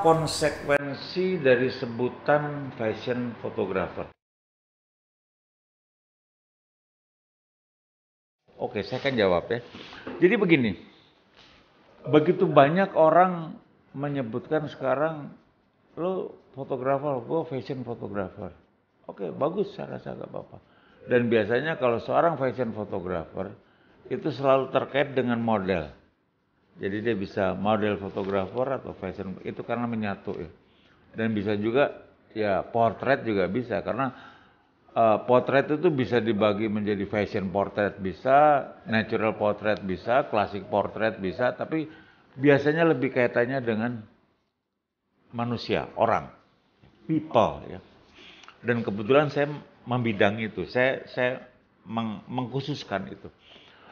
konsekuensi dari sebutan fashion photographer? Oke, saya akan jawab ya. Jadi begini, begitu banyak orang menyebutkan sekarang, lo fotografer, gue fashion photographer. Oke, bagus, saya rasa gak apa-apa. Dan biasanya kalau seorang fashion photographer, itu selalu terkait dengan model. Jadi dia bisa model fotografer atau fashion, itu karena menyatu ya. Dan bisa juga ya portrait juga bisa, karena potret itu bisa dibagi menjadi fashion portrait bisa, natural portrait bisa, classic portrait bisa, tapi biasanya lebih kaitannya dengan manusia, orang, people ya. Dan kebetulan saya membidang itu, saya mengkhususkan itu.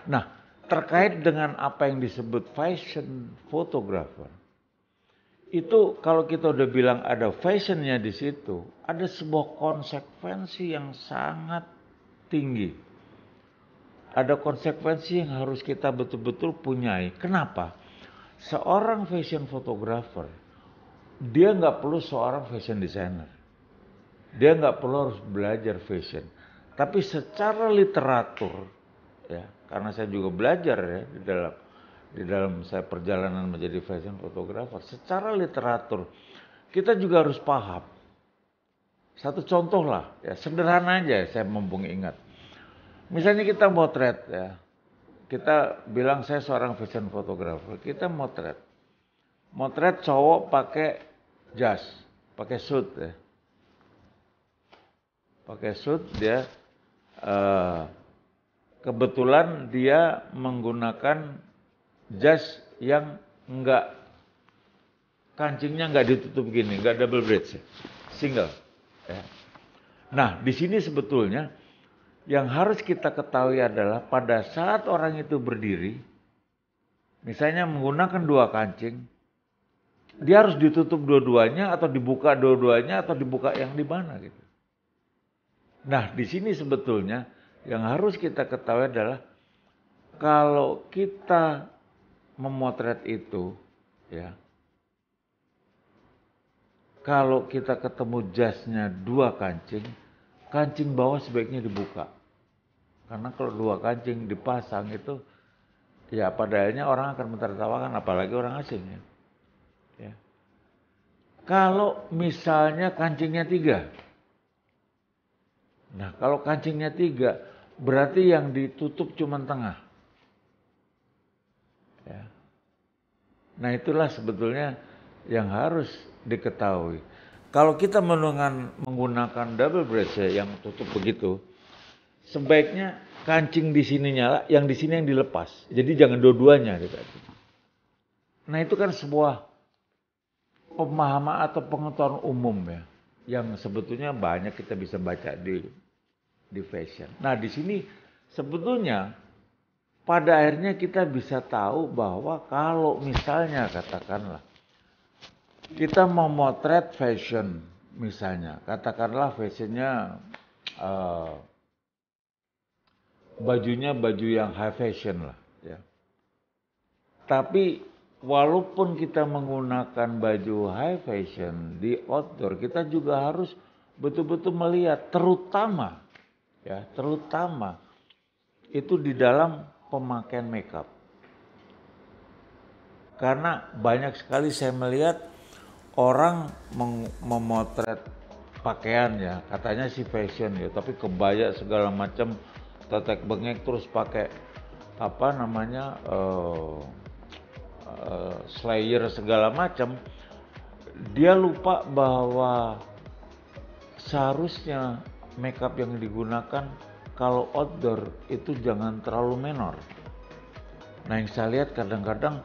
Nah, terkait dengan apa yang disebut fashion photographer, itu kalau kita udah bilang ada fashionnya di situ, ada sebuah konsekuensi yang sangat tinggi. Ada konsekuensi yang harus kita betul-betul punyai. Kenapa? Seorang fashion photographer, dia nggak perlu seorang fashion designer. Dia nggak perlu harus belajar fashion. Tapi secara literatur, ya, karena saya juga belajar ya di dalam saya perjalanan menjadi fashion photographer, secara literatur kita juga harus paham. Satu contoh lah, ya sederhana aja saya mumpung ingat. Misalnya kita motret ya, kita bilang saya seorang fashion photographer, kita motret. Motret cowok pakai jas, pakai suit ya. Pakai suit dia kebetulan dia menggunakan jas yang enggak, kancingnya enggak ditutup gini, enggak double bridge, single. Ya. Nah, di sini sebetulnya yang harus kita ketahui adalah pada saat orang itu berdiri, misalnya menggunakan dua kancing, dia harus ditutup dua-duanya atau dibuka dua-duanya atau dibuka yang di mana gitu. Nah, di sini sebetulnya yang harus kita ketahui adalah kalau kita memotret itu, ya, kalau kita ketemu jasnya dua kancing, kancing bawah sebaiknya dibuka. Karena kalau dua kancing dipasang itu, ya padanya orang akan mentertawakan, apalagi orang asing ya. Ya. Kalau misalnya kancingnya tiga, nah kalau kancingnya tiga, berarti yang ditutup cuma tengah. Ya. Nah itulah sebetulnya yang harus diketahui. Kalau kita menggunakan double bridge yang tutup begitu, sebaiknya kancing di sini nyala, yang di sini yang dilepas. Jadi jangan dua-duanya. Nah itu kan sebuah pemahaman atau pengetahuan umum ya, yang sebetulnya banyak kita bisa baca di fashion. Nah di sini sebetulnya pada akhirnya kita bisa tahu bahwa kalau misalnya katakanlah kita mau motret fashion, misalnya katakanlah fashionnya bajunya baju yang high fashion lah ya. Tapi walaupun kita menggunakan baju high fashion di outdoor, kita juga harus betul-betul melihat terutama itu di dalam pemakaian makeup. Karena banyak sekali saya melihat orang memotret pakaian ya, katanya sih fashion ya, tapi kebaya segala macam, tetek bengek terus pakai apa namanya slayer segala macam. Dia lupa bahwa seharusnya makeup yang digunakan kalau outdoor itu jangan terlalu menor. Nah yang saya lihat kadang-kadang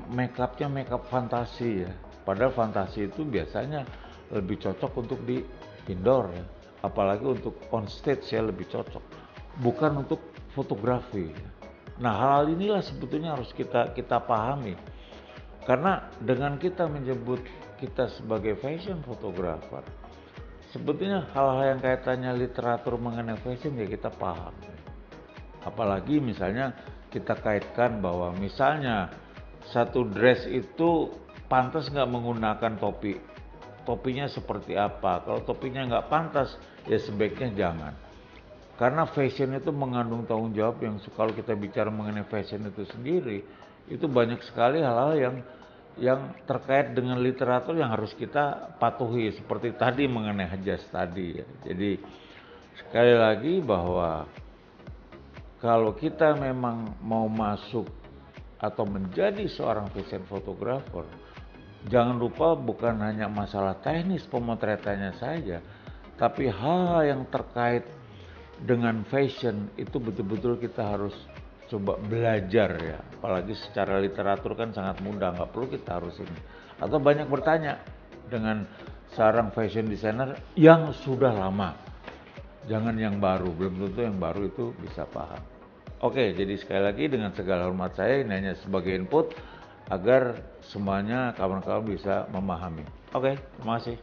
makeupnya makeup fantasi ya. Padahal fantasi itu biasanya lebih cocok untuk di indoor ya. Apalagi untuk on stage ya lebih cocok. Bukan untuk fotografi. Nah hal inilah sebetulnya harus kita pahami. Karena dengan kita menyebut kita sebagai fashion photographer, sebetulnya hal-hal yang kaitannya literatur mengenai fashion ya kita paham. Apalagi misalnya kita kaitkan bahwa misalnya satu dress itu pantas nggak menggunakan topi, topinya seperti apa. Kalau topinya nggak pantas, ya sebaiknya jangan. Karena fashion itu mengandung tanggung jawab yang kalau kita bicara mengenai fashion itu sendiri, itu banyak sekali hal-hal yang terkait dengan literatur yang harus kita patuhi seperti tadi mengenai hijaz tadi ya. Jadi sekali lagi bahwa kalau kita memang mau masuk atau menjadi seorang fashion photographer, jangan lupa bukan hanya masalah teknis pemotretannya saja, tapi hal yang terkait dengan fashion itu betul-betul kita harus coba belajar ya. Apalagi secara literatur kan sangat mudah, nggak perlu kita harus ini. Atau banyak bertanya dengan seorang fashion designer yang sudah lama. Jangan yang baru, belum tentu yang baru itu bisa paham. Oke, jadi sekali lagi dengan segala hormat saya ini hanya sebagai input agar semuanya kawan-kawan bisa memahami. Oke, terima kasih.